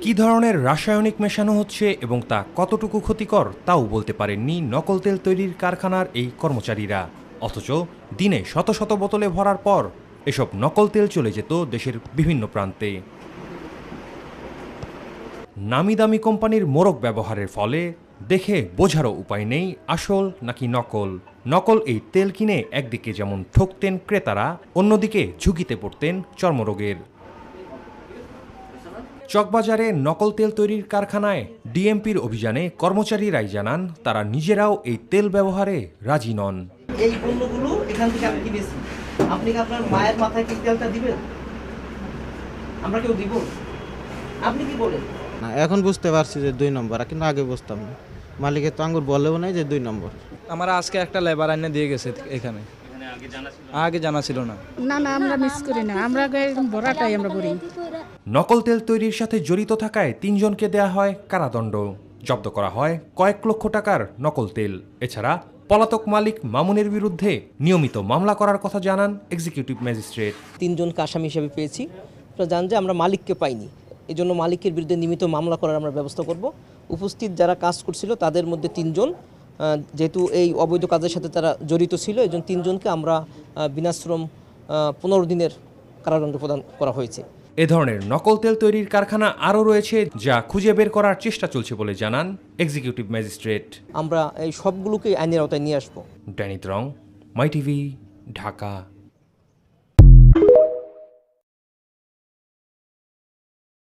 কী ধরনের রাসায়নিক মেশানো হচ্ছে এবং তা কতটুকু ক্ষতিকর তাও বলতে পারেননি নকল তেল তৈরির কারখানার এই কর্মচারীরা। অথচ দিনে শত শত বোতলে ভরার পর এসব নকল তেল চলে যেত দেশের বিভিন্ন প্রান্তে। নামি দামি কোম্পানির মোড়ক ব্যবহারের ফলে দেখে বোঝারও উপায় নেই আসল নাকি নকল। নকল এই তেল কিনে একদিকে যেমন ঠকতেন ক্রেতারা, অন্যদিকে ঝুঁকিতে পড়তেন চর্মরোগের। চকবাজারে নকল তেল তৈরির কারখানায় ডিএমপির অভিযানে কর্মচারীরাই জানান তারা নিজেরাও এই তেল ব্যবহারে রাজি নন। এই পণ্যগুলো এখান থেকে আমি কিনেছি, আপনি কি আপনার মায়ের মাথায় কি তেলটা দিবেন? আমরা কেউ দিব? আপনি কি বলেন? না, এখন বুঝতে পারছি যে 2 নম্বর, কিন্তু আগে বুঝতাম না। মালিকের তো আঙ্গুর বলেও নাই যে 2 নম্বর। আমার আজকে একটা লেবার আইনে দিয়ে গেছে এখানে, আগে জানা ছিল না। না না, আমরা মিস করি না, আমরা বড়াটাই আমরা করি। নকল তেল তৈরির সাথে জড়িত থাকায় 3 জনকে দেয়া হয় কারাদণ্ড, জব্দ করা হয় কয়েক লক্ষ টাকার নকল তেল। এছাড়া পলাতক মালিক মামুনের বিরুদ্ধে নিয়মিত মামলা করার কথা জানান এক্সিকিউটিভ ম্যাজিস্ট্রেট। 3 জনকে আসামি হিসেবে পেয়েছি। আপনারা জানেন যে আমরা মালিককে পাইনি, এই জন্য মালিকের বিরুদ্ধে নিয়মিত মামলা করার আমরা ব্যবস্থা করব। উপস্থিত যারা কাজ করছিল তাদের মধ্যে 3 জন যেহেতু এই অবৈধ কাজের সাথে তারা জড়িত ছিল, এই জন্য 3 জনকে আমরা বিনাশ্রম 15 দিনের কারাদণ্ড প্রদান করা হয়েছে। এ ধরনের নকল তেল তৈরির কারখানা আরও রয়েছে যা খুঁজে বের করার চেষ্টা চলছে বলে জানান এক্সিকিউটিভ ম্যাজিস্ট্রেট। আমরা এই সবগুলোকে আইনের আওতায় নিয়ে আসবো। ড্যানি ত্রং, মাই টিভি, ঢাকা।